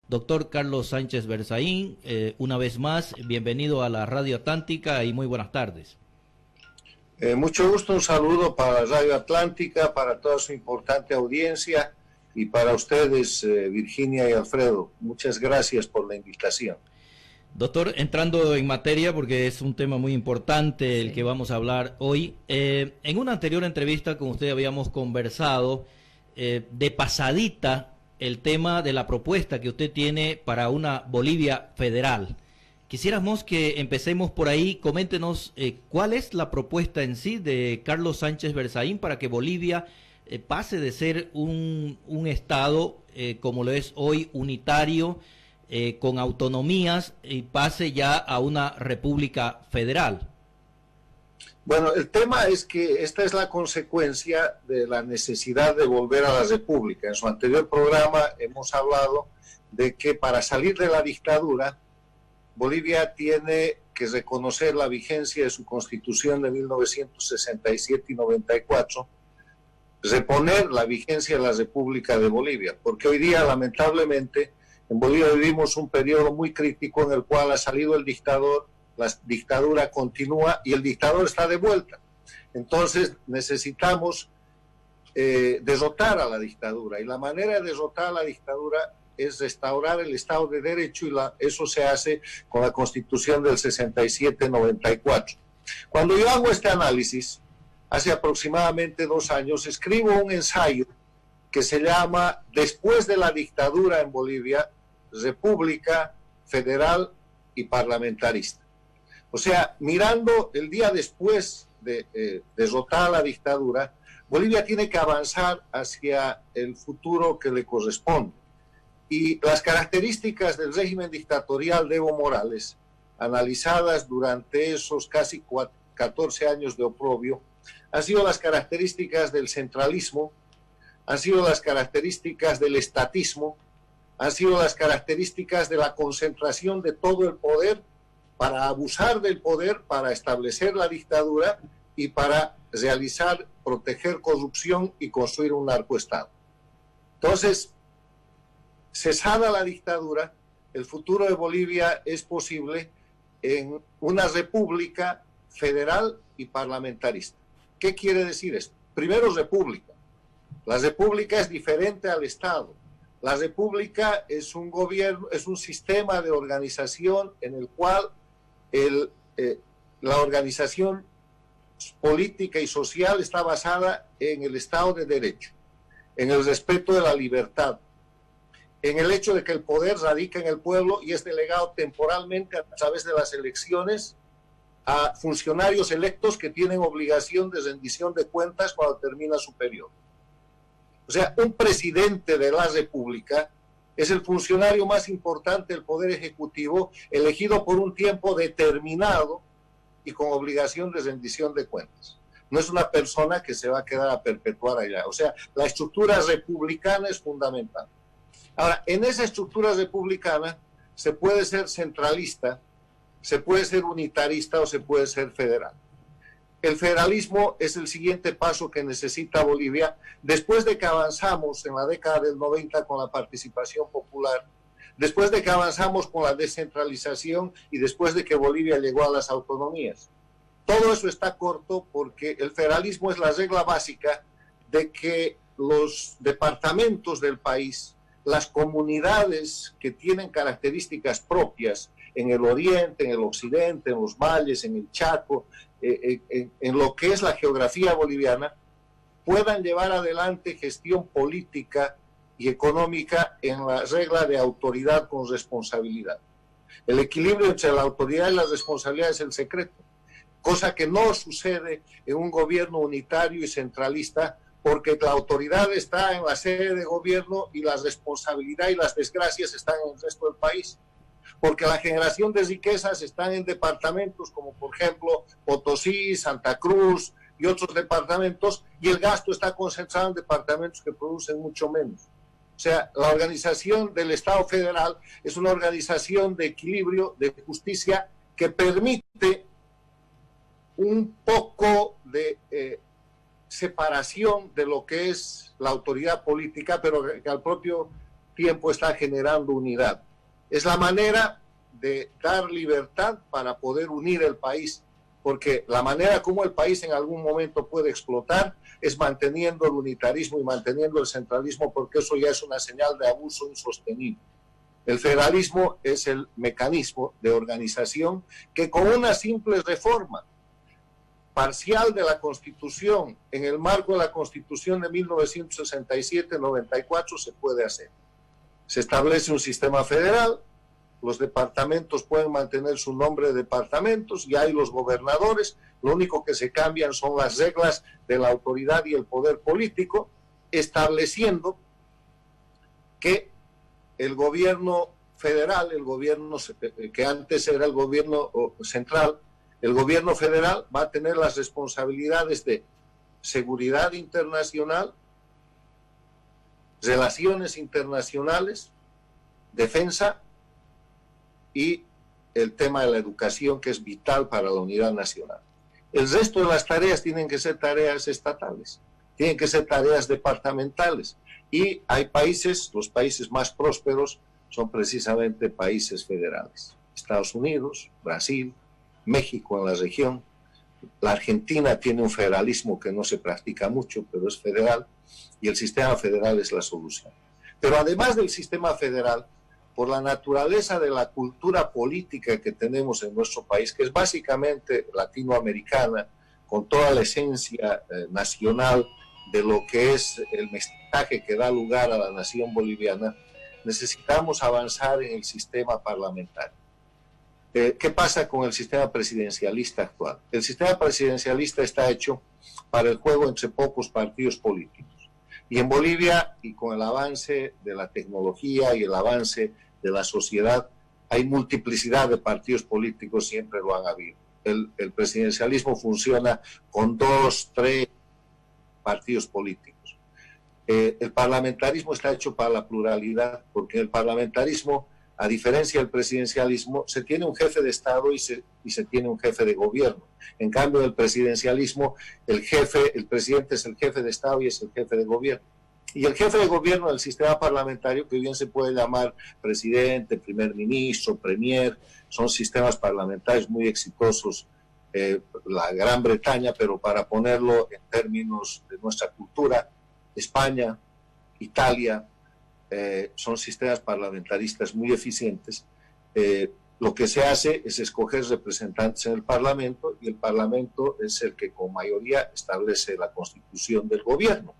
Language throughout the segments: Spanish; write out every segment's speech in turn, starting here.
Doctor Carlos Sánchez Berzaín, una vez más, bienvenido a la Radio Atlántica y muy buenas tardes. Mucho gusto, un saludo para Radio Atlántica, para toda su importante audiencia y para ustedes, Virginia y Alfredo. Muchas gracias por la invitación. Doctor, entrando en materia, porque es un tema muy importante el que vamos a hablar hoy, en una anterior entrevista con usted habíamos conversado de pasadita el tema de la propuesta que usted tiene para una Bolivia federal. Quisiéramos que empecemos por ahí. Coméntenos cuál es la propuesta en sí de Carlos Sánchez Berzaín para que Bolivia pase de ser un estado como lo es hoy, unitario, con autonomías, y pase ya a una república federal. Bueno, el tema es que esta es la consecuencia de la necesidad de volver a la república. En su anterior programa hemos hablado de que para salir de la dictadura, Bolivia tiene que reconocer la vigencia de su constitución de 1967 y 94, reponer la vigencia de la República de Bolivia, porque hoy día, lamentablemente, en Bolivia vivimos un periodo muy crítico en el cual ha salido el dictador, la dictadura continúa y el dictador está de vuelta. Entonces necesitamos derrotar a la dictadura, y la manera de derrotar a la dictadura es restaurar el Estado de Derecho, y eso se hace con la Constitución del 67-94. Cuando yo hago este análisis, hace aproximadamente 2 años, escribo un ensayo que se llama Después de la dictadura en Bolivia, República Federal y Parlamentarista. O sea, mirando el día después de derrotar a la dictadura, Bolivia tiene que avanzar hacia el futuro que le corresponde. Y las características del régimen dictatorial de Evo Morales, analizadas durante esos casi 14 años de oprobio, han sido las características del centralismo, han sido las características del estatismo, han sido las características de la concentración de todo el poder para abusar del poder, para establecer la dictadura y para realizar, proteger corrupción y construir un narcoestado. Entonces, cesada la dictadura, el futuro de Bolivia es posible en una república federal y parlamentarista. ¿Qué quiere decir esto? Primero, república. La república es diferente al Estado. La república es un gobierno, es un sistema de organización en el cual la organización política y social está basada en el Estado de Derecho, en el respeto de la libertad, en el hecho de que el poder radica en el pueblo y es delegado temporalmente a través de las elecciones a funcionarios electos que tienen obligación de rendición de cuentas cuando termina su periodo. O sea, un presidente de la República es el funcionario más importante del Poder Ejecutivo, elegido por un tiempo determinado y con obligación de rendición de cuentas. No es una persona que se va a quedar a perpetuar allá. O sea, la estructura republicana es fundamental. Ahora, en esa estructura republicana se puede ser centralista, se puede ser unitarista o se puede ser federal. El federalismo es el siguiente paso que necesita Bolivia después de que avanzamos en la década del 90 con la participación popular, después de que avanzamos con la descentralización y después de que Bolivia llegó a las autonomías. Todo eso está corto porque el federalismo es la regla básica de que los departamentos del país, las comunidades que tienen características propias en el oriente, en el occidente, en los valles, en el Chaco, en lo que es la geografía boliviana, puedan llevar adelante gestión política y económica en la regla de autoridad con responsabilidad. El equilibrio entre la autoridad y la responsabilidad es el secreto, cosa que no sucede en un gobierno unitario y centralista, porque la autoridad está en la sede de gobierno y la responsabilidad y las desgracias están en el resto del país. Porque la generación de riquezas están en departamentos como por ejemplo Potosí, Santa Cruz y otros departamentos, y el gasto está concentrado en departamentos que producen mucho menos. O sea, la organización del Estado federal es una organización de equilibrio, de justicia, que permite un poco de separación de lo que es la autoridad política, pero que al propio tiempo está generando unidad. Es la manera de dar libertad para poder unir el país, porque la manera como el país en algún momento puede explotar es manteniendo el unitarismo y manteniendo el centralismo, porque eso ya es una señal de abuso insostenible. El federalismo es el mecanismo de organización que con una simple reforma parcial de la Constitución, en el marco de la Constitución de 1967-94, se puede hacer. Se establece un sistema federal, los departamentos pueden mantener su nombre de departamentos, y hay los gobernadores, lo único que se cambian son las reglas de la autoridad y el poder político, estableciendo que el gobierno federal, el gobierno que antes era el gobierno central, el gobierno federal va a tener las responsabilidades de seguridad internacional, relaciones internacionales, defensa y el tema de la educación, que es vital para la unidad nacional. El resto de las tareas tienen que ser tareas estatales, tienen que ser tareas departamentales. Y hay países, los países más prósperos son precisamente países federales. Estados Unidos, Brasil, México en la región. La Argentina tiene un federalismo que no se practica mucho, pero es federal, y el sistema federal es la solución. Pero además del sistema federal, por la naturaleza de la cultura política que tenemos en nuestro país, que es básicamente latinoamericana, con toda la esencia nacional de lo que es el mestizaje que da lugar a la nación boliviana, necesitamos avanzar en el sistema parlamentario. ¿Qué pasa con el sistema presidencialista actual? El sistema presidencialista está hecho para el juego entre pocos partidos políticos. Y en Bolivia, y con el avance de la tecnología y el avance de la sociedad, hay multiplicidad de partidos políticos, siempre lo han habido. El presidencialismo funciona con 2, 3 partidos políticos. El parlamentarismo está hecho para la pluralidad, porque el parlamentarismo, a diferencia del presidencialismo, se tiene un jefe de Estado y se tiene un jefe de gobierno. En cambio, el presidencialismo, el presidente es el jefe de Estado y es el jefe de gobierno. Y el jefe de gobierno del sistema parlamentario, que bien se puede llamar presidente, primer ministro, premier, son sistemas parlamentarios muy exitosos, la Gran Bretaña, pero para ponerlo en términos de nuestra cultura, España, Italia, son sistemas parlamentaristas muy eficientes. Lo que se hace es escoger representantes en el Parlamento, y el Parlamento es el que con mayoría establece la constitución del gobierno,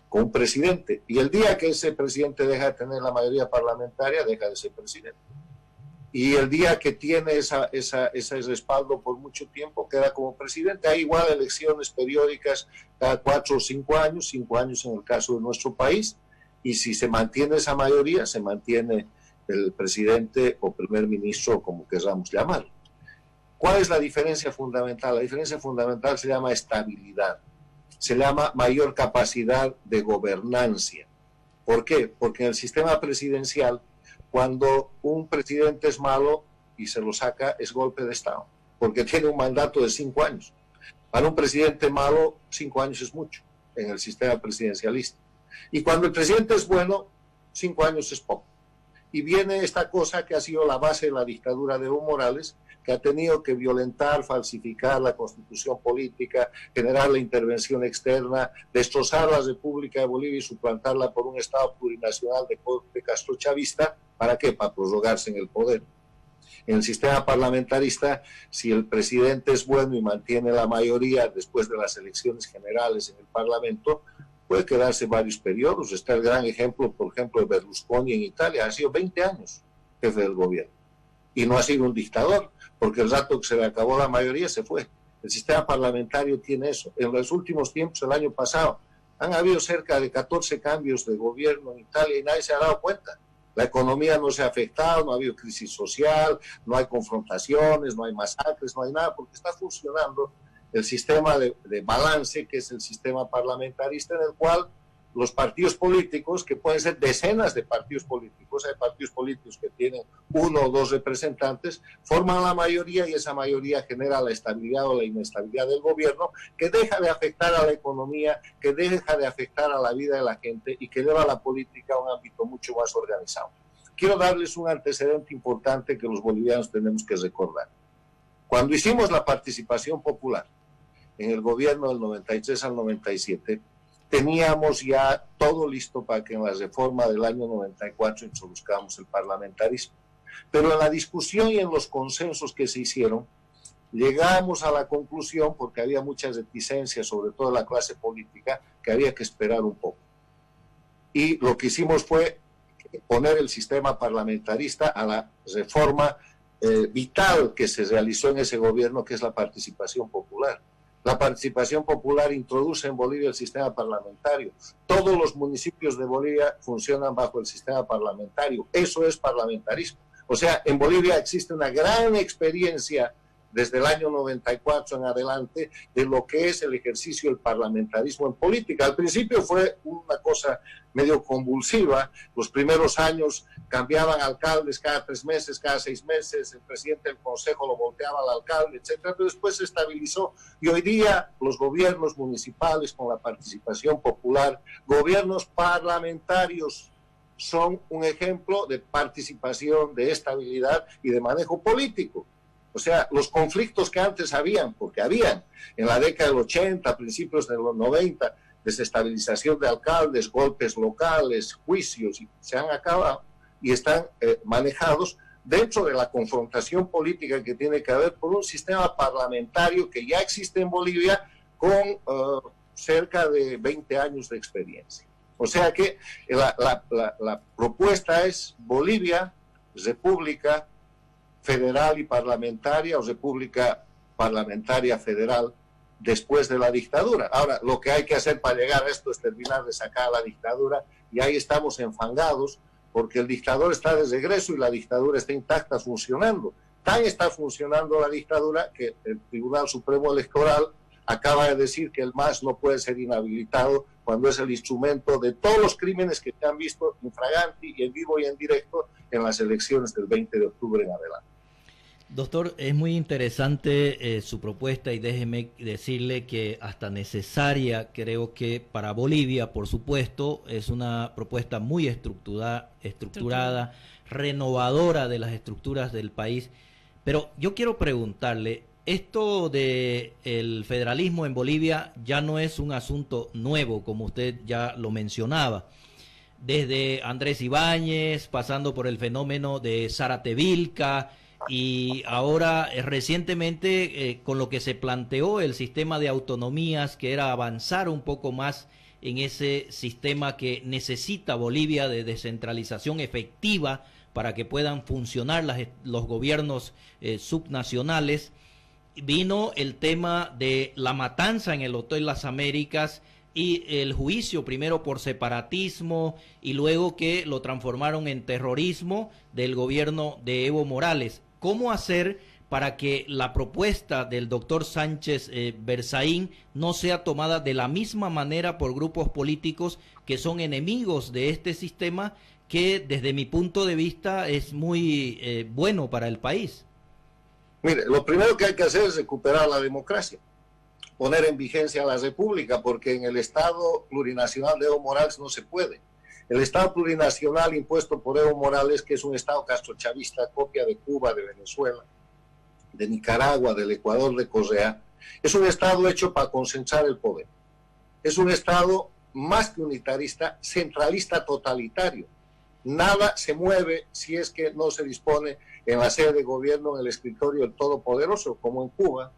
con un presidente. Y el día que ese presidente deja de tener la mayoría parlamentaria, deja de ser presidente. Y el día que tiene ese respaldo por mucho tiempo, queda como presidente. Hay igual elecciones periódicas cada 4 o 5 años, 5 años en el caso de nuestro país. Y si se mantiene esa mayoría, se mantiene el presidente o primer ministro, como queramos llamarlo. ¿Cuál es la diferencia fundamental? La diferencia fundamental se llama estabilidad, se llama mayor capacidad de gobernancia. ¿Por qué? Porque en el sistema presidencial, cuando un presidente es malo y se lo saca, es golpe de Estado, porque tiene un mandato de 5 años. Para un presidente malo, 5 años es mucho en el sistema presidencialista. Y cuando el presidente es bueno, 5 años es poco. Y viene esta cosa que ha sido la base de la dictadura de Evo Morales, que ha tenido que violentar, falsificar la constitución política, generar la intervención externa, destrozar la República de Bolivia y suplantarla por un Estado plurinacional de castrochavista. ¿Para qué? Para prorrogarse en el poder. En el sistema parlamentarista, si el presidente es bueno y mantiene la mayoría después de las elecciones generales en el Parlamento, puede quedarse varios periodos. Está el gran ejemplo, por ejemplo, de Berlusconi en Italia. Ha sido 20 años jefe del gobierno. Y no ha sido un dictador, porque el rato que se le acabó la mayoría se fue. El sistema parlamentario tiene eso. En los últimos tiempos, el año pasado, han habido cerca de 14 cambios de gobierno en Italia y nadie se ha dado cuenta. La economía no se ha afectado, no ha habido crisis social, no hay confrontaciones, no hay masacres, no hay nada, porque está funcionando el sistema de balance, que es el sistema parlamentarista, en el cual los partidos políticos, que pueden ser decenas de partidos políticos, hay partidos políticos que tienen 1 o 2 representantes, forman la mayoría y esa mayoría genera la estabilidad o la inestabilidad del gobierno, que deja de afectar a la economía, que deja de afectar a la vida de la gente y que lleva a la política a un ámbito mucho más organizado. Quiero darles un antecedente importante que los bolivianos tenemos que recordar. Cuando hicimos la participación popular en el gobierno del 93 al 97, teníamos ya todo listo para que en la reforma del año 94 introduzcamos el parlamentarismo. Pero en la discusión y en los consensos que se hicieron, llegamos a la conclusión, porque había muchas reticencias, sobre todo de la clase política, que había que esperar un poco. Y lo que hicimos fue poner el sistema parlamentarista a la reforma vital que se realizó en ese gobierno, que es la participación popular. La participación popular introduce en Bolivia el sistema parlamentario. Todos los municipios de Bolivia funcionan bajo el sistema parlamentario. Eso es parlamentarismo. O sea, en Bolivia existe una gran experiencia desde el año 94 en adelante de lo que es el ejercicio del parlamentarismo en política. Al principio fue una cosa medio convulsiva. Los primeros años cambiaban alcaldes cada 3 meses, cada 6 meses, el presidente del consejo lo volteaba al alcalde, etcétera, pero después se estabilizó y hoy día los gobiernos municipales con la participación popular, gobiernos parlamentarios, son un ejemplo de participación, de estabilidad y de manejo político. O sea, los conflictos que antes habían, porque habían en la década del 80, principios de los 90, desestabilización de alcaldes, golpes locales, juicios, y se han acabado y están manejados dentro de la confrontación política que tiene que haber por un sistema parlamentario que ya existe en Bolivia con cerca de 20 años de experiencia. O sea que la propuesta es Bolivia, República Federal y Parlamentaria o República Parlamentaria Federal después de la dictadura. Ahora, lo que hay que hacer para llegar a esto es terminar de sacar a la dictadura y ahí estamos enfangados porque el dictador está de regreso y la dictadura está intacta, funcionando. Tan está funcionando la dictadura que el Tribunal Supremo Electoral acaba de decir que el MAS no puede ser inhabilitado cuando es el instrumento de todos los crímenes que se han visto infraganti y en vivo y en directo en las elecciones del 20 de octubre en adelante. Doctor, es muy interesante su propuesta y déjeme decirle que hasta necesaria, creo que para Bolivia, por supuesto, es una propuesta muy estructurada, renovadora de las estructuras del país. Pero yo quiero preguntarle, esto de el federalismo en Bolivia ya no es un asunto nuevo, como usted ya lo mencionaba. Desde Andrés Ibáñez, pasando por el fenómeno de Zárate Vilca, y ahora recientemente con lo que se planteó el sistema de autonomías, que era avanzar un poco más en ese sistema que necesita Bolivia de descentralización efectiva para que puedan funcionar los gobiernos subnacionales. Vino el tema de la matanza en el Hotel Las Américas y el juicio primero por separatismo y luego que lo transformaron en terrorismo del gobierno de Evo Morales. ¿Cómo hacer para que la propuesta del doctor Sánchez Berzaín no sea tomada de la misma manera por grupos políticos que son enemigos de este sistema que desde mi punto de vista es muy bueno para el país? Mire, lo primero que hay que hacer es recuperar la democracia, poner en vigencia la república, porque en el Estado plurinacional de Evo Morales no se puede. El Estado plurinacional impuesto por Evo Morales, que es un Estado castrochavista, copia de Cuba, de Venezuela, de Nicaragua, del Ecuador, de Correa, es un Estado hecho para concentrar el poder. Es un Estado más que unitarista, centralista totalitario. Nada se mueve si es que no se dispone en la sede de gobierno, en el escritorio del Todopoderoso, como en Cuba,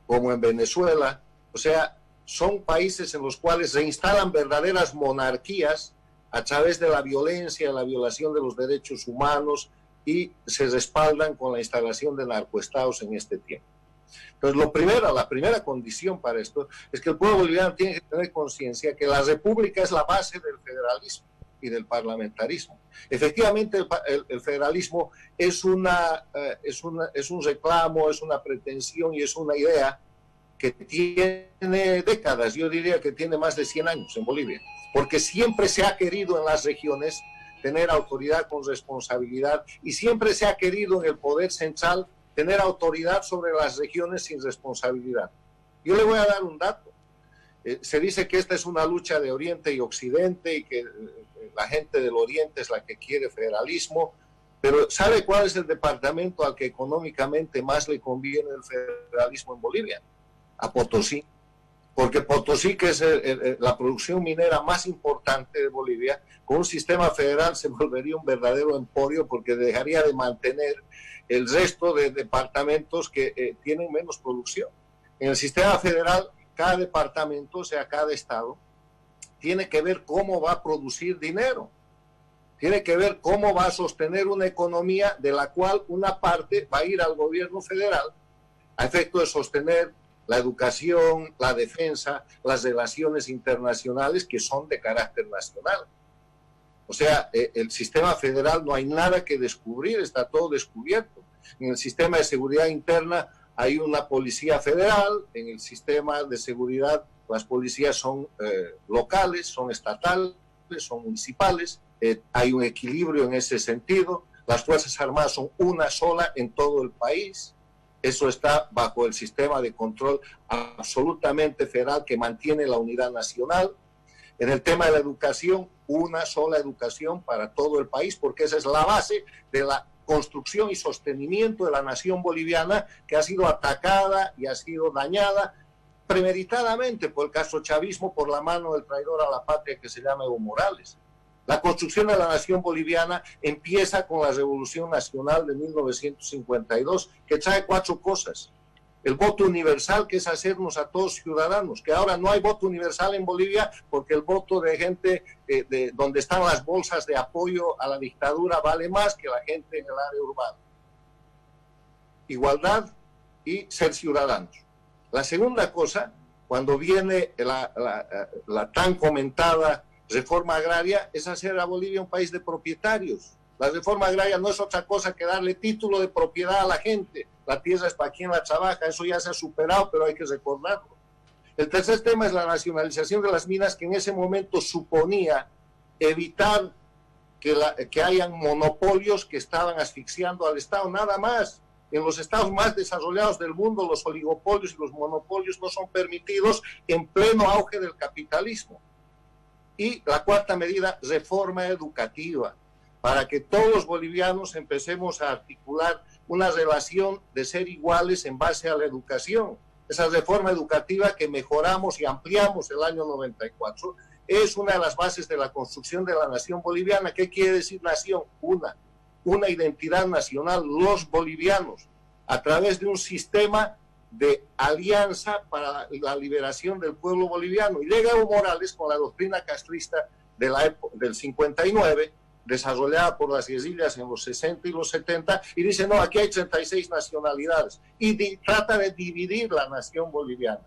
como en Venezuela. O sea, son países en los cuales se instalan verdaderas monarquías a través de la violencia, la violación de los derechos humanos y se respaldan con la instalación de narcoestados en este tiempo. Entonces, la primera condición para esto es que el pueblo boliviano tiene que tener conciencia que la república es la base del federalismo y del parlamentarismo. Efectivamente, el federalismo es un reclamo, es una pretensión y es una idea que tiene décadas, yo diría que tiene más de 100 años en Bolivia. porque siempre se ha querido en las regiones tener autoridad con responsabilidad y siempre se ha querido en el poder central tener autoridad sobre las regiones sin responsabilidad. Yo le voy a dar un dato. Se dice que esta es una lucha de Oriente y Occidente y que la gente del Oriente es la que quiere federalismo, pero ¿sabe cuál es el departamento al que económicamente más le conviene el federalismo en Bolivia? A Potosí. Porque Potosí, que es la producción minera más importante de Bolivia, con un sistema federal se volvería un verdadero emporio porque dejaría de mantener el resto de departamentos que tienen menos producción. En el sistema federal, cada departamento, o sea, cada estado, tiene que ver cómo va a producir dinero. Tiene que ver cómo va a sostener una economía de la cual una parte va a ir al gobierno federal a efecto de sostener la educación, la defensa, las relaciones internacionales que son de carácter nacional. O sea, el sistema federal no hay nada que descubrir, está todo descubierto. En el sistema de seguridad interna hay una policía federal, en el sistema de seguridad las policías son locales, son estatales, son municipales, hay un equilibrio en ese sentido, las Fuerzas Armadas son una sola en todo el país. Eso está bajo el sistema de control absolutamente federal que mantiene la unidad nacional. En el tema de la educación, una sola educación para todo el país, porque esa es la base de la construcción y sostenimiento de la nación boliviana, que ha sido atacada y ha sido dañada premeditadamente por el castrochavismo, por la mano del traidor a la patria que se llama Evo Morales. La construcción de la nación boliviana empieza con la Revolución Nacional de 1952, que trae 4 cosas. El voto universal, que es hacernos a todos ciudadanos, que ahora no hay voto universal en Bolivia porque el voto de gente de donde están las bolsas de apoyo a la dictadura vale más que la gente en el área urbana. Igualdad y ser ciudadanos. La segunda cosa, cuando viene la tan comentada reforma agraria, es hacer a Bolivia un país de propietarios. La reforma agraria no es otra cosa que darle título de propiedad a la gente. La tierra es para quien la trabaja, eso ya se ha superado, pero hay que recordarlo. El tercer tema es la nacionalización de las minas, que en ese momento suponía evitar que hayan monopolios que estaban asfixiando al Estado, nada más. En los estados más desarrollados del mundo, los oligopolios y los monopolios no son permitidos en pleno auge del capitalismo. Y la cuarta medida, reforma educativa, para que todos los bolivianos empecemos a articular una relación de ser iguales en base a la educación. Esa reforma educativa que mejoramos y ampliamos el año 94 es una de las bases de la construcción de la nación boliviana. ¿Qué quiere decir nación? Una identidad nacional, los bolivianos, a través de un sistema de alianza para la liberación del pueblo boliviano. Y llega Evo Morales con la doctrina castrista del 59, desarrollada por las guerrillas en los 60 y los 70, y dice, no, aquí hay 36 nacionalidades, y trata de dividir la nación boliviana.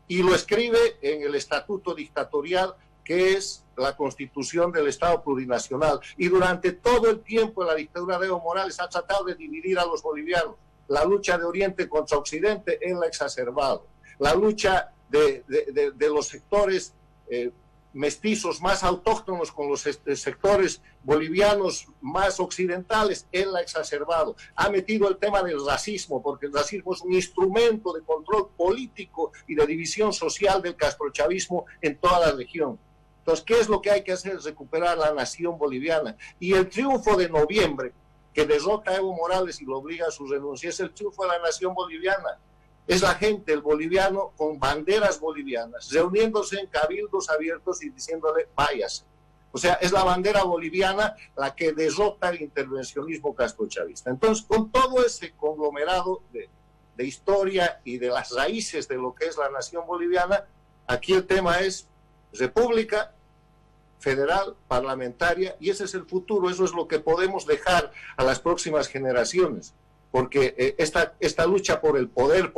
Y lo escribe en el estatuto dictatorial, que es la constitución del Estado plurinacional. Y durante todo el tiempo de la dictadura de Evo Morales ha tratado de dividir a los bolivianos. La lucha de Oriente contra Occidente él la ha exacerbado. La lucha de los sectores mestizos más autóctonos con los sectores bolivianos más occidentales, él la ha exacerbado. Ha metido el tema del racismo, porque el racismo es un instrumento de control político y de división social del castrochavismo en toda la región. Entonces, ¿qué es lo que hay que hacer? Recuperar la nación boliviana. Y el triunfo de noviembre, que derrota a Evo Morales y lo obliga a su renuncia, es el triunfo de la nación boliviana. Es la gente, el boliviano, con banderas bolivianas, reuniéndose en cabildos abiertos y diciéndole, váyase. O sea, es la bandera boliviana la que derrota el intervencionismo castrochavista. Entonces, con todo ese conglomerado de historia y de las raíces de lo que es la nación boliviana, aquí el tema es república, federal, parlamentaria, y ese es el futuro, eso es lo que podemos dejar a las próximas generaciones, porque esta lucha por el poder,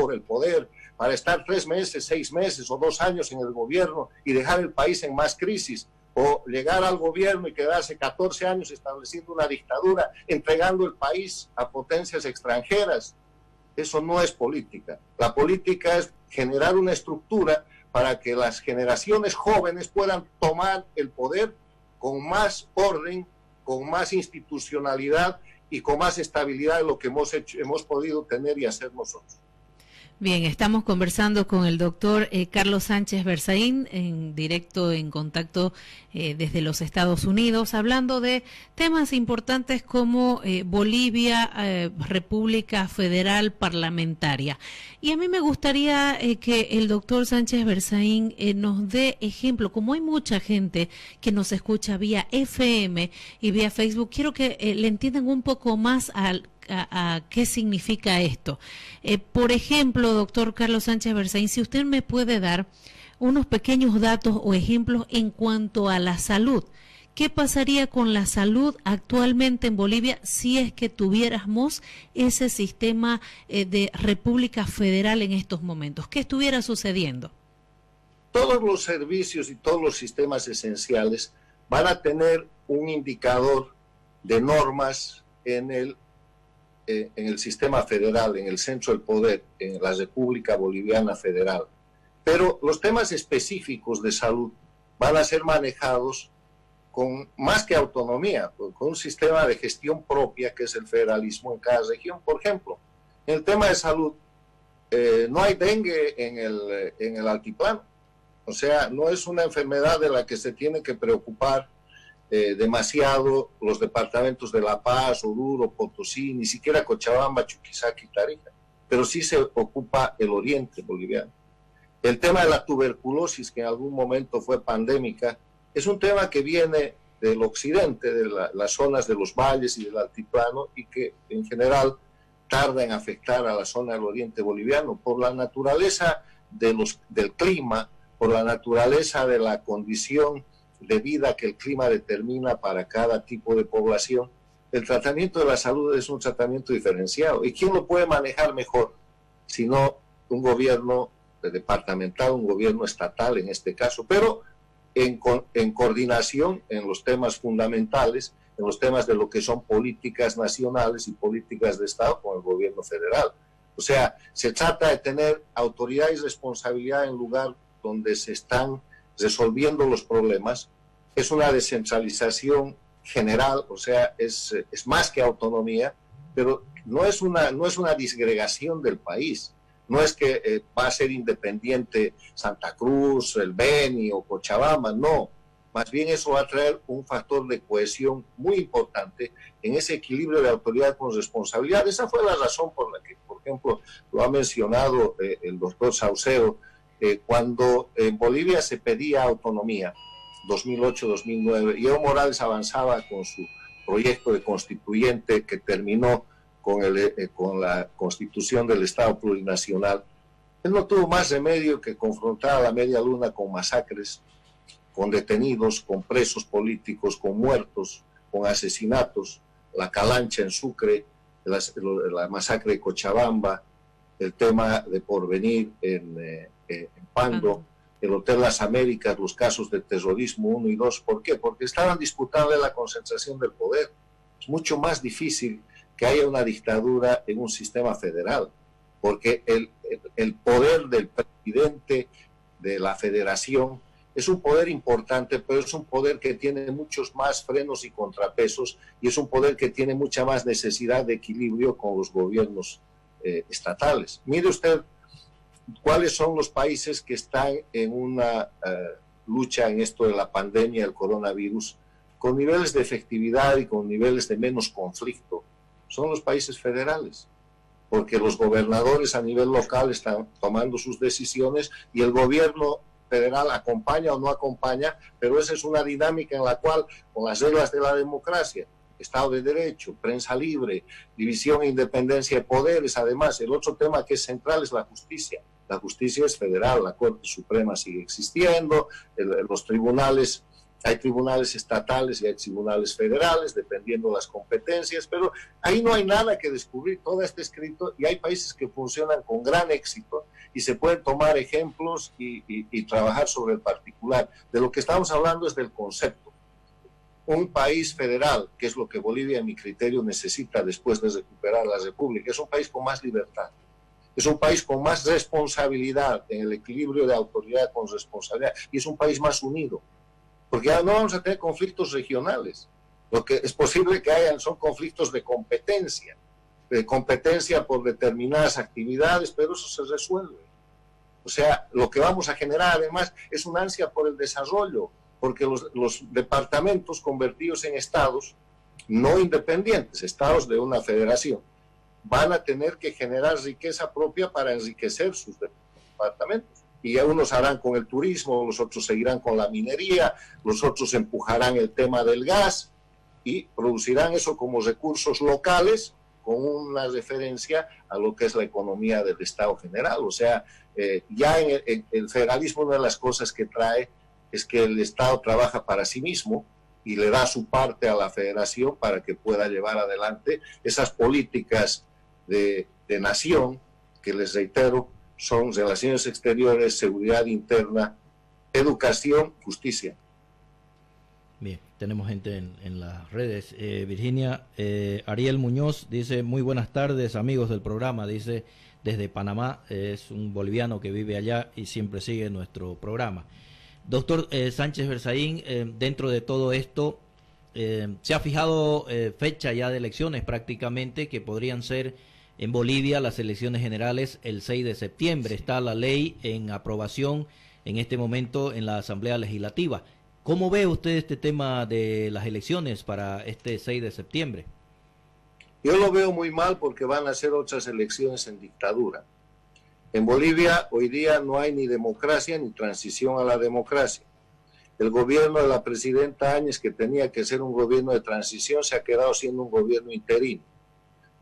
para estar 3 meses, 6 meses o 2 años en el gobierno y dejar el país en más crisis, o llegar al gobierno y quedarse 14 años estableciendo una dictadura, entregando el país a potencias extranjeras, eso no es política. La política es generar una estructura para que las generaciones jóvenes puedan tomar el poder con más orden, con más institucionalidad y con más estabilidad de lo que hemos podido tener y hacer nosotros. Bien, estamos conversando con el doctor Carlos Sánchez Berzaín, en directo, en contacto desde los Estados Unidos, hablando de temas importantes como Bolivia, República Federal Parlamentaria. Y a mí me gustaría que el doctor Sánchez Berzaín nos dé ejemplo, como hay mucha gente que nos escucha vía FM y vía Facebook, quiero que le entiendan un poco más a qué significa esto. Por ejemplo, doctor Carlos Sánchez Berzaín, si usted me puede dar unos pequeños datos o ejemplos en cuanto a la salud. ¿Qué pasaría con la salud actualmente en Bolivia si es que tuviéramos ese sistema de República Federal en estos momentos? ¿Qué estuviera sucediendo? Todos los servicios y todos los sistemas esenciales van a tener un indicador de normas en el sistema federal, en el centro del poder, en la República Boliviana Federal. Pero los temas específicos de salud van a ser manejados con más que autonomía, con un sistema de gestión propia que es el federalismo en cada región. Por ejemplo, en el tema de salud, no hay dengue en el altiplano. O sea, no es una enfermedad de la que se tiene que preocupar demasiado los departamentos de La Paz, Oruro, Potosí, ni siquiera Cochabamba, Chuquisaca y Tarija, pero sí se ocupa el oriente boliviano. El tema de la tuberculosis, que en algún momento fue pandémica, es un tema que viene del occidente, de las zonas de los valles y del altiplano, y que en general tarda en afectar a la zona del oriente boliviano por la naturaleza del clima, por la naturaleza de la condición de vida que el clima determina para cada tipo de población. El tratamiento de la salud es un tratamiento diferenciado. ¿Y quién lo puede manejar mejor? Sino un gobierno departamental, un gobierno estatal en este caso, pero en coordinación en los temas fundamentales, en los temas de lo que son políticas nacionales y políticas de Estado con el gobierno federal. O sea, se trata de tener autoridad y responsabilidad en lugar donde se están resolviendo los problemas. Es una descentralización general, o sea, es más que autonomía, pero no es una disgregación del país. No es que va a ser independiente Santa Cruz, el Beni o Cochabamba, no. Más bien eso va a traer un factor de cohesión muy importante en ese equilibrio de autoridad con responsabilidad. Esa fue la razón por la que, por ejemplo, lo ha mencionado el doctor Saucedo, cuando en Bolivia se pedía autonomía, 2008-2009, y Evo Morales avanzaba con su proyecto de constituyente que terminó con la constitución del Estado plurinacional. Él no tuvo más remedio que confrontar a la media luna con masacres, con detenidos, con presos políticos, con muertos, con asesinatos, la Calancha en Sucre, la masacre de Cochabamba, el tema de Porvenir en Pando, el Hotel Las Américas, los casos de terrorismo 1 y 2. ¿Por qué? Porque estaban disputando la concentración del poder. Es mucho más difícil que haya una dictadura en un sistema federal, porque el poder del presidente de la federación es un poder importante, pero es un poder que tiene muchos más frenos y contrapesos, y es un poder que tiene mucha más necesidad de equilibrio con los gobiernos estatales. Mire usted cuáles son los países que están en una lucha en esto de la pandemia del coronavirus, con niveles de efectividad y con niveles de menos conflicto. Son los países federales, porque los gobernadores a nivel local están tomando sus decisiones y el gobierno federal acompaña o no acompaña, pero esa es una dinámica en la cual, con las reglas de la democracia, Estado de Derecho, prensa libre, división e independencia de poderes, además, el otro tema que es central es la justicia. La justicia es federal, la Corte Suprema sigue existiendo, los tribunales, hay tribunales estatales y hay tribunales federales, dependiendo de las competencias, pero ahí no hay nada que descubrir, todo está escrito y hay países que funcionan con gran éxito y se pueden tomar ejemplos y trabajar sobre el particular. De lo que estamos hablando es del concepto. Un país federal, que es lo que Bolivia, en mi criterio, necesita después de recuperar la república, es un país con más libertad. Es un país con más responsabilidad en el equilibrio de autoridad con responsabilidad, y es un país más unido, porque ya no vamos a tener conflictos regionales. Lo que es posible que hayan son conflictos de competencia por determinadas actividades, pero eso se resuelve. O sea, lo que vamos a generar además es una ansia por el desarrollo, porque los departamentos convertidos en estados no independientes, estados de una federación, van a tener que generar riqueza propia para enriquecer sus departamentos. Y unos harán con el turismo, los otros seguirán con la minería, los otros empujarán el tema del gas y producirán eso como recursos locales con una referencia a lo que es la economía del Estado general. O sea, ya en el federalismo, una de las cosas que trae es que el Estado trabaja para sí mismo y le da su parte a la federación para que pueda llevar adelante esas políticas de nación que, les reitero, son relaciones exteriores, seguridad interna, educación, justicia. Bien, tenemos gente en las redes. Virginia, Ariel Muñoz dice: muy buenas tardes, amigos del programa, dice desde Panamá, es un boliviano que vive allá y siempre sigue nuestro programa. Doctor Sánchez Berzaín, dentro de todo esto, se ha fijado fecha ya de elecciones prácticamente, que podrían ser en Bolivia las elecciones generales el 6 de septiembre. Está la ley en aprobación en este momento en la Asamblea Legislativa. ¿Cómo ve usted este tema de las elecciones para este 6 de septiembre? Yo lo veo muy mal porque van a ser otras elecciones en dictadura. En Bolivia hoy día no hay ni democracia ni transición a la democracia. El gobierno de la presidenta Áñez, que tenía que ser un gobierno de transición, se ha quedado siendo un gobierno interino.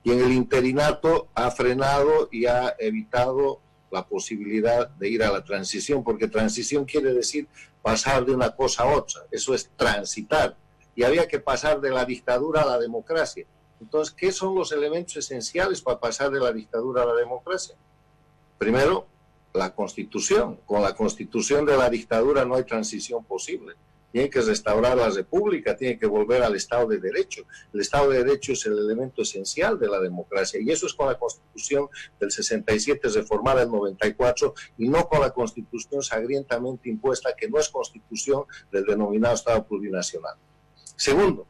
Y en el interinato ha frenado y ha evitado la posibilidad de ir a la transición, porque transición quiere decir pasar de una cosa a otra, eso es transitar, y había que pasar de la dictadura a la democracia. Entonces, ¿qué son los elementos esenciales para pasar de la dictadura a la democracia? Primero, la Constitución. Con la Constitución de la dictadura no hay transición posible. Tiene que restaurar la República, tiene que volver al Estado de Derecho. El Estado de Derecho es el elemento esencial de la democracia, y eso es con la Constitución del 67 reformada en 94, y no con la Constitución sangrientamente impuesta, que no es Constitución del denominado Estado plurinacional. Segundo,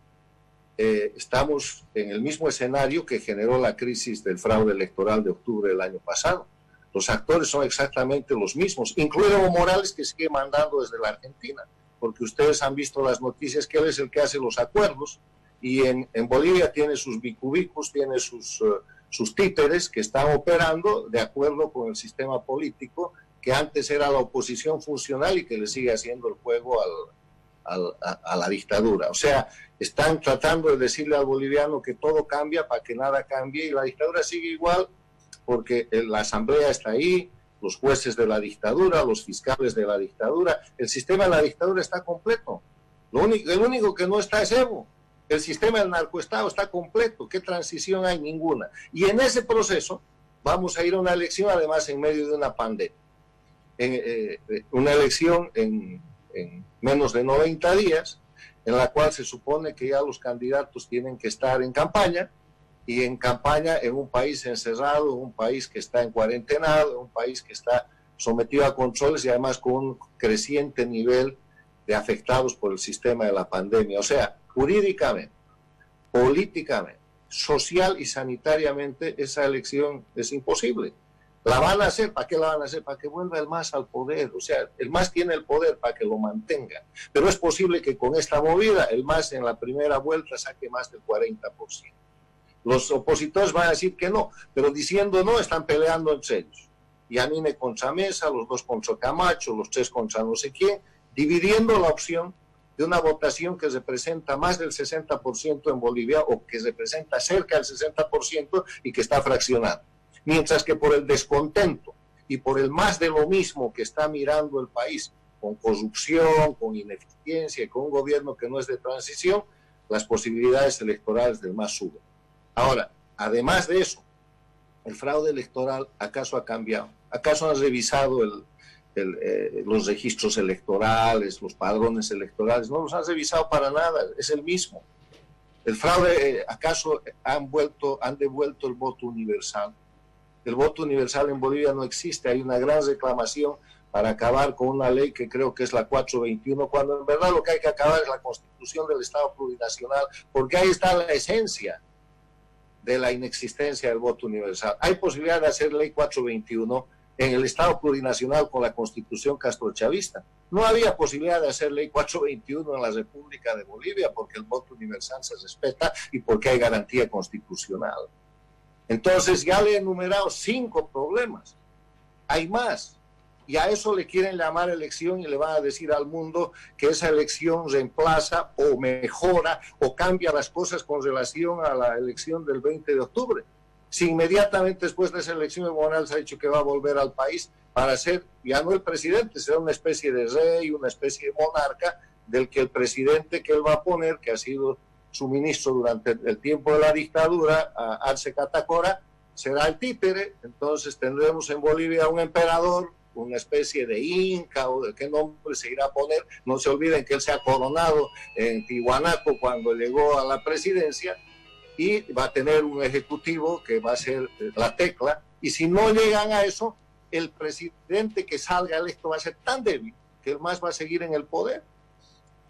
estamos en el mismo escenario que generó la crisis del fraude electoral de octubre del año pasado. Los actores son exactamente los mismos, incluido Evo Morales, que sigue mandando desde la Argentina, porque ustedes han visto las noticias que él es el que hace los acuerdos, y en Bolivia tiene sus bicubicos, tiene sus títeres que están operando de acuerdo con el sistema político que antes era la oposición funcional y que le sigue haciendo el juego a la dictadura. O sea, están tratando de decirle al boliviano que todo cambia para que nada cambie, y la dictadura sigue igual porque la asamblea está ahí, los jueces de la dictadura, los fiscales de la dictadura, el sistema de la dictadura está completo. El único que no está es Evo. El sistema del narcoestado está completo. ¿Qué transición hay? Ninguna. Y en ese proceso vamos a ir a una elección, además en medio de una pandemia. Una elección en menos de 90 días, en la cual se supone que ya los candidatos tienen que estar en campaña, y en campaña en un país encerrado, en un país que está en cuarentenado, en un país que está sometido a controles y además con un creciente nivel de afectados por el sistema de la pandemia. O sea, jurídicamente, políticamente, social y sanitariamente, esa elección es imposible. La van a hacer, ¿para qué la van a hacer? Para que vuelva el MAS al poder. O sea, el MAS tiene el poder para que lo mantenga. Pero es posible que con esta movida el MAS en la primera vuelta saque más del 40%. Los opositores van a decir que no, pero diciendo no están peleando entre ellos. Yanine contra Mesa, los dos contra Camacho, los tres contra no sé quién, dividiendo la opción de una votación que representa más del 60% en Bolivia, o que representa cerca del 60% y que está fraccionada. Mientras que por el descontento y por el más de lo mismo que está mirando el país, con corrupción, con ineficiencia y con un gobierno que no es de transición, las posibilidades electorales del MAS suben. Ahora, además de eso, el fraude electoral, ¿acaso ha cambiado? ¿Acaso han revisado los registros electorales, los padrones electorales? No los han revisado para nada, es el mismo. El fraude, ¿acaso han devuelto el voto universal? El voto universal en Bolivia no existe. Hay una gran reclamación para acabar con una ley que creo que es la 421, cuando en verdad lo que hay que acabar es la constitución del Estado plurinacional, porque ahí está la esencia de la inexistencia del voto universal. Hay posibilidad de hacer ley 421 en el Estado plurinacional con la constitución castrochavista. No había posibilidad de hacer ley 421 en la República de Bolivia porque el voto universal se respeta y porque hay garantía constitucional. Entonces ya le he enumerado 5 problemas. Hay más. Y a eso le quieren llamar elección y le van a decir al mundo que esa elección reemplaza o mejora o cambia las cosas con relación a la elección del 20 de octubre. Si inmediatamente después de esa elección Evo Morales ha dicho que va a volver al país para ser, ya no el presidente, será una especie de rey, una especie de monarca, del que el presidente que él va a poner, que ha sido su ministro durante el tiempo de la dictadura, Arce Catacora, será el títere. Entonces tendremos en Bolivia un emperador, una especie de inca o de qué nombre se irá a poner. No se olviden que él se ha coronado en Tiwanaku cuando llegó a la presidencia, y va a tener un ejecutivo que va a ser la tecla, y si no llegan a eso, el presidente que salga electo va a ser tan débil que el MAS va a seguir en el poder.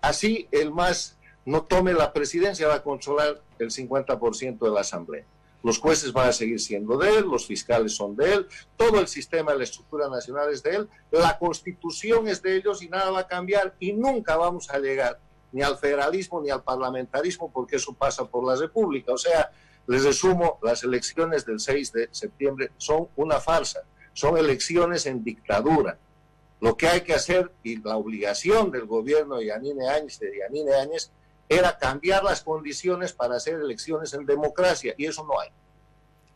Así el MAS no tome la presidencia, va a controlar el 50% de la asamblea. Los jueces van a seguir siendo de él, los fiscales son de él, todo el sistema de la estructura nacional es de él, la constitución es de ellos y nada va a cambiar, y nunca vamos a llegar ni al federalismo ni al parlamentarismo, porque eso pasa por la república. O sea, les resumo, las elecciones del 6 de septiembre son una farsa, son elecciones en dictadura. Lo que hay que hacer, y la obligación del gobierno de Yanine Áñez, era cambiar las condiciones para hacer elecciones en democracia, y eso no hay.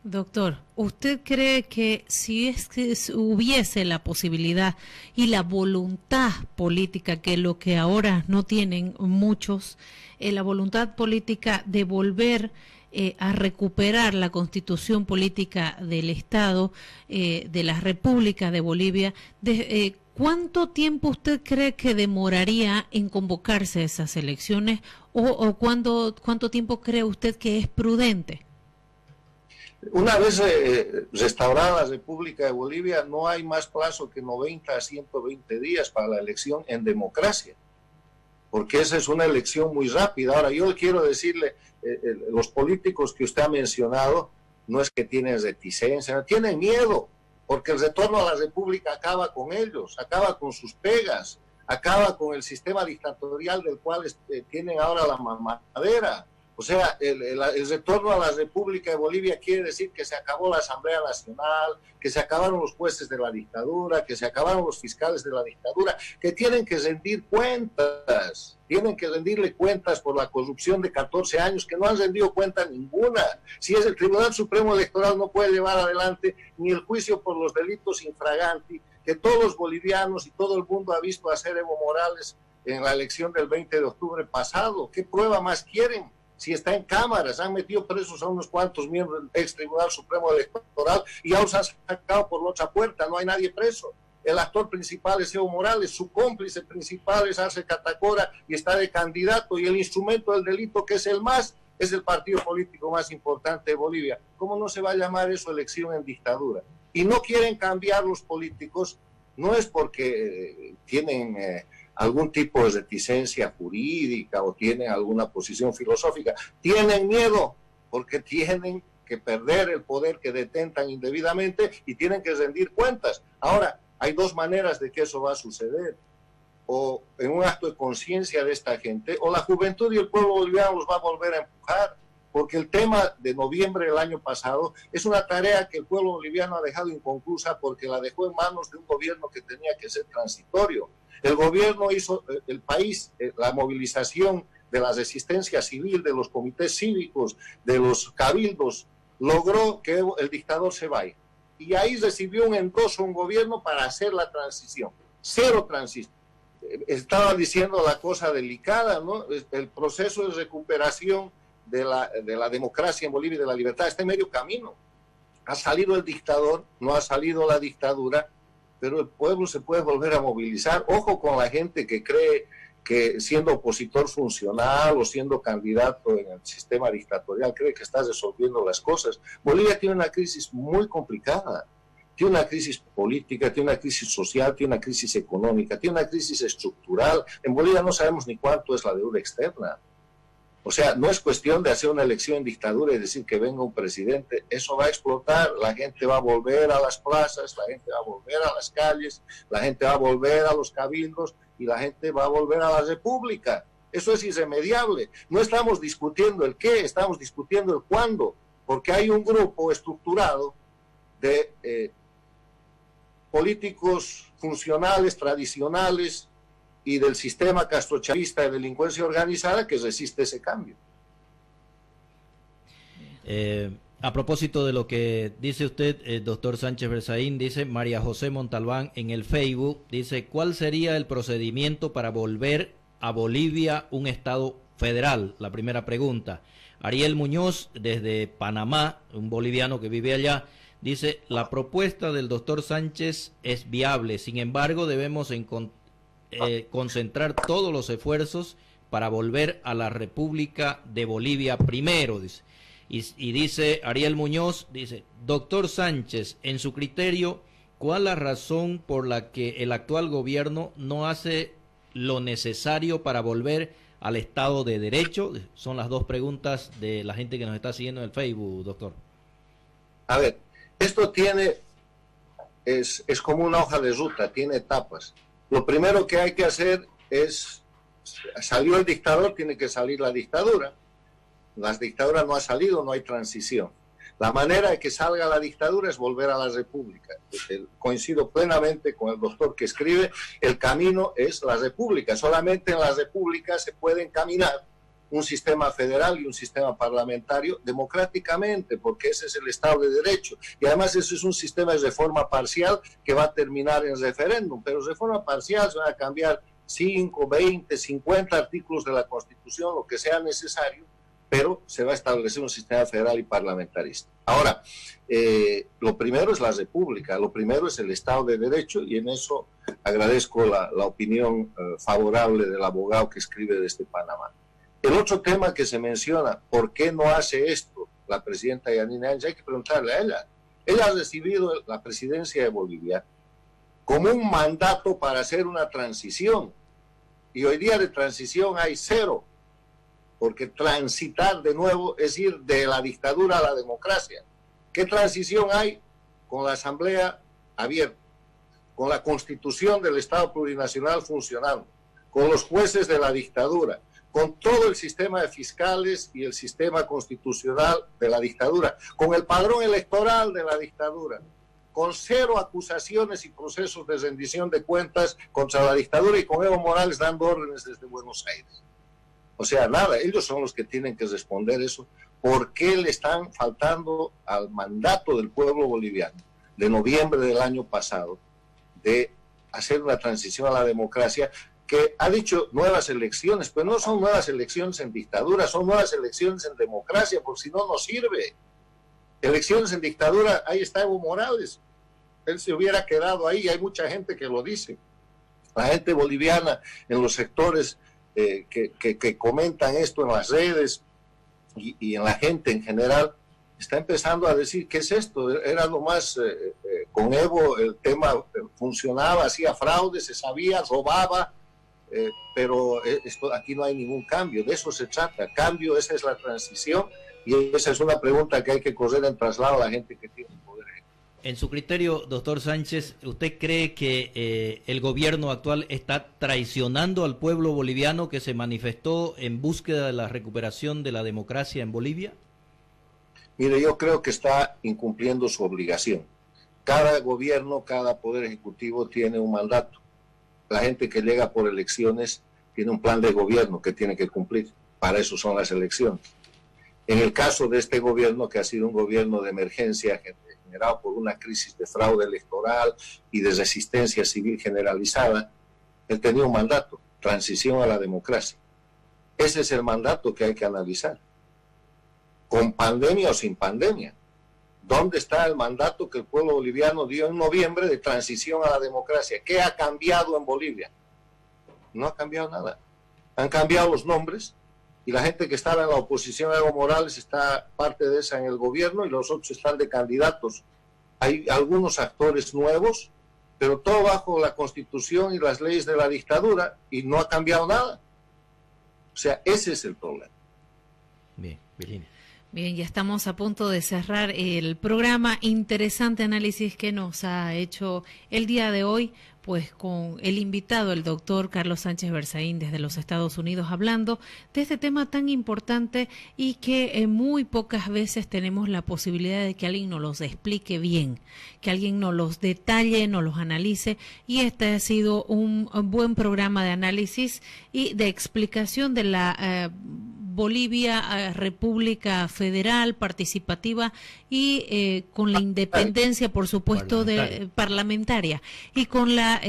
Doctor, ¿usted cree que si es que hubiese la posibilidad y la voluntad política, que lo que ahora no tienen muchos, la voluntad política de volver a recuperar la constitución política del Estado, de la República de Bolivia, ¿cuánto tiempo usted cree que demoraría en convocarse esas elecciones o cuánto tiempo cree usted que es prudente? Una vez restaurada la República de Bolivia, no hay más plazo que 90 a 120 días para la elección en democracia, porque esa es una elección muy rápida. Ahora, yo quiero decirle, los políticos que usted ha mencionado, no es que tienen reticencia, tienen miedo, porque el retorno a la República acaba con ellos, acaba con sus pegas, acaba con el sistema dictatorial del cual tienen ahora la mamadera. O sea, el retorno a la República de Bolivia quiere decir que se acabó la Asamblea Nacional, que se acabaron los jueces de la dictadura, que se acabaron los fiscales de la dictadura, que tienen que rendir cuentas, tienen que rendirle cuentas por la corrupción de 14 años, que no han rendido cuenta ninguna. Si es el Tribunal Supremo Electoral, no puede llevar adelante ni el juicio por los delitos infraganti, que todos los bolivianos y todo el mundo ha visto hacer Evo Morales en la elección del 20 de octubre pasado. ¿Qué prueba más quieren? Si está en cámaras, han metido presos a unos cuantos miembros del ex Tribunal Supremo Electoral y ya los han sacado por la otra puerta, no hay nadie preso. El actor principal es Evo Morales, su cómplice principal es Arce Catacora y está de candidato, y el instrumento del delito, que es el MAS, es el partido político más importante de Bolivia. ¿Cómo no se va a llamar eso elección en dictadura? Y no quieren cambiar los políticos, no es porque tienen algún tipo de reticencia jurídica o tienen alguna posición filosófica, tienen miedo porque tienen que perder el poder que detentan indebidamente y tienen que rendir cuentas. Ahora, hay dos maneras de que eso va a suceder: o en un acto de conciencia de esta gente, o la juventud y el pueblo boliviano los va a volver a empujar, porque el tema de noviembre del año pasado es una tarea que el pueblo boliviano ha dejado inconclusa porque la dejó en manos de un gobierno que tenía que ser transitorio. El gobierno hizo, el país, la movilización de la resistencia civil, de los comités cívicos, de los cabildos, logró que el dictador se vaya. Y ahí recibió un endoso un gobierno para hacer la transición. Cero transición. Estaba diciendo la cosa delicada, ¿no? El proceso de recuperación de la democracia en Bolivia y de la libertad está en medio camino. Ha salido el dictador, no ha salido la dictadura, pero el pueblo se puede volver a movilizar. Ojo con la gente que cree que siendo opositor funcional o siendo candidato en el sistema dictatorial cree que está resolviendo las cosas. Bolivia tiene una crisis muy complicada. Tiene una crisis política, tiene una crisis social, tiene una crisis económica, tiene una crisis estructural. En Bolivia no sabemos ni cuánto es la deuda externa. O sea, no es cuestión de hacer una elección en dictadura y decir que venga un presidente. Eso va a explotar, la gente va a volver a las plazas, la gente va a volver a las calles, la gente va a volver a los cabildos y la gente va a volver a la república. Eso es irremediable. No estamos discutiendo el qué, estamos discutiendo el cuándo, porque hay un grupo estructurado de políticos funcionales, tradicionales, y del sistema castrochavista de delincuencia organizada que resiste ese cambio. A propósito de lo que dice usted, doctor Sánchez Berzaín, dice María José Montalbán en el Facebook, dice, ¿cuál sería el procedimiento para volver a Bolivia un Estado federal? La primera pregunta. Ariel Muñoz, desde Panamá, un boliviano que vive allá, dice, la propuesta del doctor Sánchez es viable, sin embargo debemos concentrar todos los esfuerzos para volver a la República de Bolivia primero, dice. Y dice Ariel Muñoz, dice, doctor Sánchez, en su criterio, ¿cuál es la razón por la que el actual gobierno no hace lo necesario para volver al Estado de Derecho? Son las dos preguntas de la gente que nos está siguiendo en el Facebook, doctor. A ver, esto es como una hoja de ruta, tiene etapas. Lo primero que hay que hacer es, salió el dictador, tiene que salir la dictadura. La dictadura no ha salido, no hay transición. La manera de que salga la dictadura es volver a la república. Coincido plenamente con el doctor que escribe, el camino es la república. Solamente en la república se puede encaminar un sistema federal y un sistema parlamentario democráticamente, porque ese es el Estado de Derecho. Y además eso es un sistema de reforma parcial que va a terminar en referéndum, pero reforma parcial se van a cambiar 5, 20, 50 artículos de la Constitución, lo que sea necesario, pero se va a establecer un sistema federal y parlamentarista. Ahora, lo primero es la república, lo primero es el Estado de Derecho, y en eso agradezco la opinión favorable del abogado que escribe desde Panamá. El otro tema que se menciona, ¿por qué no hace esto la presidenta Yanine Áñez? Hay que preguntarle a ella. Ella ha recibido la presidencia de Bolivia como un mandato para hacer una transición. Y hoy día de transición hay cero, porque transitar de nuevo es ir de la dictadura a la democracia. ¿Qué transición hay? Con la asamblea abierta, con la constitución del Estado plurinacional funcionando, con los jueces de la dictadura, con todo el sistema de fiscales y el sistema constitucional de la dictadura, con el padrón electoral de la dictadura, con cero acusaciones y procesos de rendición de cuentas contra la dictadura y con Evo Morales dando órdenes desde Buenos Aires. O sea, nada, ellos son los que tienen que responder eso. ¿Por qué le están faltando al mandato del pueblo boliviano de noviembre del año pasado de hacer una transición a la democracia? Que ha dicho nuevas elecciones, pero no son nuevas elecciones en dictadura, son nuevas elecciones en democracia, porque si no, no sirve. Elecciones en dictadura, ahí está Evo Morales, él se hubiera quedado ahí, hay mucha gente que lo dice. La gente boliviana en los sectores que comentan esto en las redes y en la gente en general, está empezando a decir, ¿qué es esto? Era lo más, con Evo el tema funcionaba, hacía fraude, se sabía, robaba, pero aquí no hay ningún cambio, de eso se trata, cambio, esa es la transición y esa es una pregunta que hay que correr en traslado a la gente que tiene poder. En su criterio, doctor Sánchez, ¿usted cree que el gobierno actual está traicionando al pueblo boliviano que se manifestó en búsqueda de la recuperación de la democracia en Bolivia? Mire, yo creo que está incumpliendo su obligación. Cada gobierno, cada poder ejecutivo tiene un mandato. La gente que llega por elecciones tiene un plan de gobierno que tiene que cumplir. Para eso son las elecciones. En el caso de este gobierno, que ha sido un gobierno de emergencia generado por una crisis de fraude electoral y de resistencia civil generalizada, él tenía un mandato, transición a la democracia. Ese es el mandato que hay que analizar. Con pandemia o sin pandemia. ¿Dónde está el mandato que el pueblo boliviano dio en noviembre de transición a la democracia? ¿Qué ha cambiado en Bolivia? No ha cambiado nada. Han cambiado los nombres y la gente que estaba en la oposición a Evo Morales está parte de esa en el gobierno y los otros están de candidatos. Hay algunos actores nuevos, pero todo bajo la Constitución y las leyes de la dictadura, y no ha cambiado nada. O sea, ese es el problema. Bien, Virginia. Bien, ya estamos a punto de cerrar el programa. Interesante análisis que nos ha hecho el día de hoy, pues con el invitado, el doctor Carlos Sánchez Berzaín, desde los Estados Unidos, hablando de este tema tan importante y que muy pocas veces tenemos la posibilidad de que alguien nos los explique bien, que alguien nos los detalle, nos los analice, y este ha sido un buen programa de análisis y de explicación de la Bolivia, República Federal, participativa y con la independencia, por supuesto, parlamentaria, y con la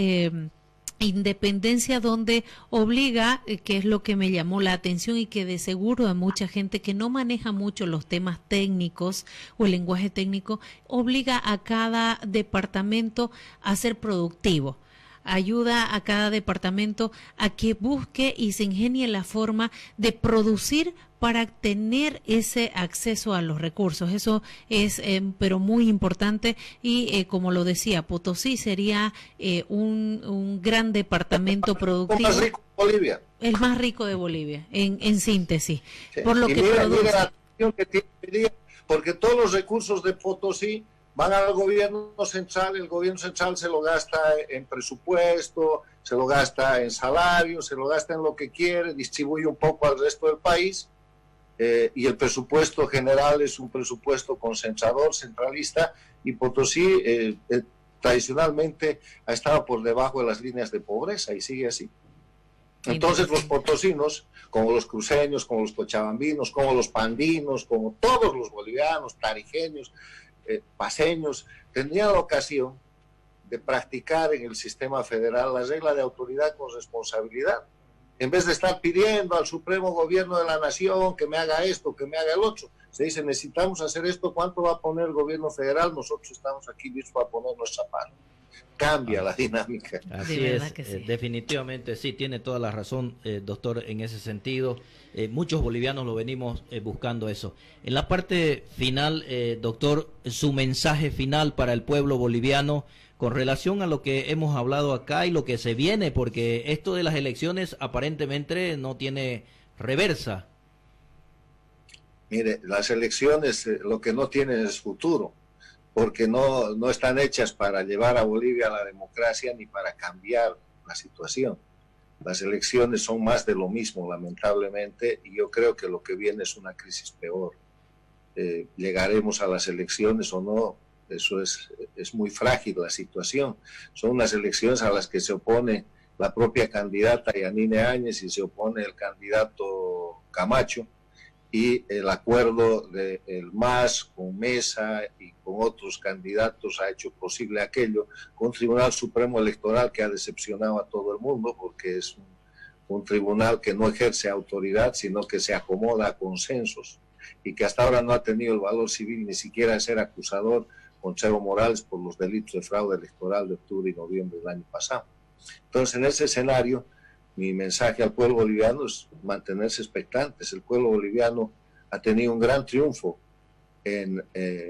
independencia donde obliga, que es lo que me llamó la atención y que de seguro a mucha gente que no maneja mucho los temas técnicos o el lenguaje técnico, obliga a cada departamento a ser productivo. Ayuda a cada departamento a que busque y se ingenie la forma de producir para tener ese acceso a los recursos. Eso es pero muy importante, y como lo decía, Potosí sería un gran departamento productivo. El más rico de Bolivia. El más rico de Bolivia, en síntesis. Sí. Por lo que produce. Mira la atención que tiene, porque todos los recursos de Potosí van al gobierno central, el gobierno central se lo gasta en presupuesto, se lo gasta en salarios, se lo gasta en lo que quiere, distribuye un poco al resto del país, y el presupuesto general es un presupuesto concentrador, centralista, y Potosí tradicionalmente ha estado por debajo de las líneas de pobreza y sigue así. Entonces los potosinos, como los cruceños, como los cochabambinos, como los pandinos, como todos los bolivianos, tarijeños, paseños, tendrían la ocasión de practicar en el sistema federal la regla de autoridad con responsabilidad, en vez de estar pidiendo al supremo gobierno de la nación que me haga esto, que me haga el otro. Se dice, necesitamos hacer esto, ¿cuánto va a poner el gobierno federal? Nosotros estamos aquí listos para poner nuestra parte. Cambia la dinámica. Así es, sí. Definitivamente sí, tiene toda la razón, doctor, en ese sentido. Muchos bolivianos lo venimos buscando eso. En la parte final, doctor, su mensaje final para el pueblo boliviano con relación a lo que hemos hablado acá y lo que se viene, porque esto de las elecciones aparentemente no tiene reversa. Mire, las elecciones lo que no tienen es futuro, porque no están hechas para llevar a Bolivia a la democracia ni para cambiar la situación. Las elecciones son más de lo mismo, lamentablemente, y yo creo que lo que viene es una crisis peor. ¿Llegaremos a las elecciones o no? Eso es muy frágil la situación. Son unas elecciones a las que se opone la propia candidata Yanine Áñez y se opone el candidato Camacho, y el acuerdo del MAS con Mesa y con otros candidatos ha hecho posible aquello, con un Tribunal Supremo Electoral que ha decepcionado a todo el mundo, porque es un tribunal que no ejerce autoridad, sino que se acomoda a consensos, y que hasta ahora no ha tenido el valor civil ni siquiera de ser acusador contra Evo Morales por los delitos de fraude electoral de octubre y noviembre del año pasado. Entonces, en ese escenario, mi mensaje al pueblo boliviano es mantenerse expectantes. El pueblo boliviano ha tenido un gran triunfo en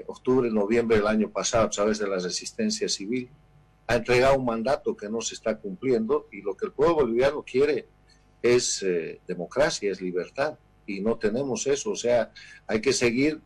octubre y noviembre del año pasado a través de la resistencia civil. Ha entregado un mandato que no se está cumpliendo, y lo que el pueblo boliviano quiere es democracia, es libertad, y no tenemos eso. O sea, hay que seguir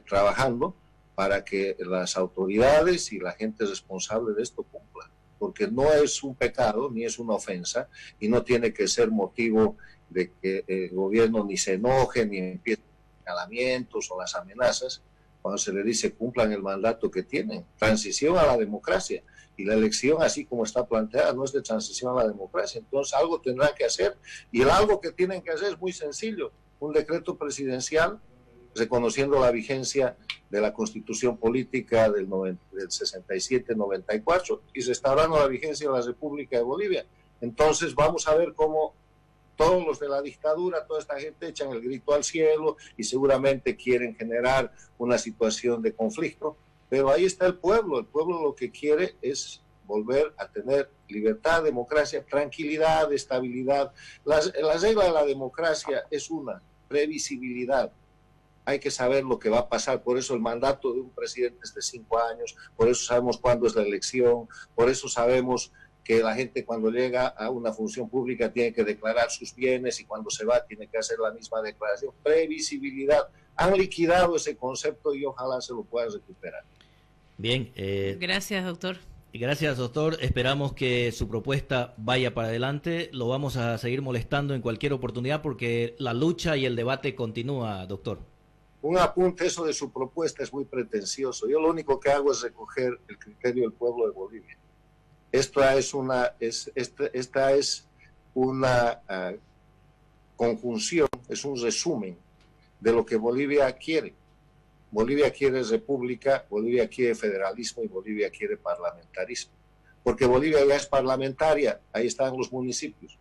trabajando para que las autoridades y la gente responsable de esto cumplan, porque no es un pecado ni es una ofensa, y no tiene que ser motivo de que el gobierno ni se enoje ni empiece los señalamientos o las amenazas cuando se le dice cumplan el mandato que tienen. Transición a la democracia, y la elección así como está planteada no es de transición a la democracia. Entonces algo tendrán que hacer, y el algo que tienen que hacer es muy sencillo: un decreto presidencial reconociendo la vigencia de la Constitución Política del 67-94 y restaurando la vigencia de la República de Bolivia. Entonces vamos a ver cómo todos los de la dictadura, toda esta gente echan el grito al cielo y seguramente quieren generar una situación de conflicto, pero ahí está el pueblo lo que quiere es volver a tener libertad, democracia, tranquilidad, estabilidad. La regla de la democracia es una previsibilidad. Hay que saber lo que va a pasar, por eso el mandato de un presidente es de 5 años, por eso sabemos cuándo es la elección, por eso sabemos que la gente cuando llega a una función pública tiene que declarar sus bienes y cuando se va tiene que hacer la misma declaración. Previsibilidad. Han liquidado ese concepto y ojalá se lo puedan recuperar. Bien. Gracias, doctor. Gracias, doctor. Esperamos que su propuesta vaya para adelante. Lo vamos a seguir molestando en cualquier oportunidad porque la lucha y el debate continúa, doctor. Un apunte, eso de su propuesta es muy pretencioso. Yo lo único que hago es recoger el criterio del pueblo de Bolivia. Esta es una conjunción, es un resumen de lo que Bolivia quiere. Bolivia quiere república, Bolivia quiere federalismo y Bolivia quiere parlamentarismo. Porque Bolivia ya es parlamentaria, ahí están los municipios.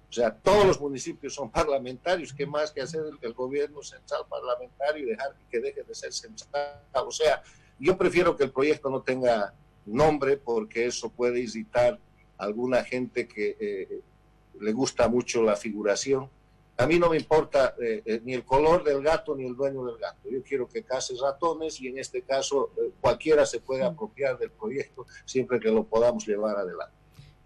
O sea, todos los municipios son parlamentarios. ¿Qué más que hacer el gobierno central parlamentario y dejar que deje de ser central? O sea, yo prefiero que el proyecto no tenga nombre porque eso puede irritar a alguna gente que le gusta mucho la figuración. A mí no me importa ni el color del gato ni el dueño del gato. Yo quiero que case ratones y en este caso cualquiera se puede apropiar del proyecto siempre que lo podamos llevar adelante.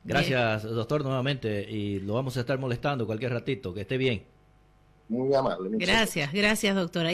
Gracias, doctor, nuevamente, y lo vamos a estar molestando cualquier ratito. Que esté bien. Muy amable. Gracias, doctora.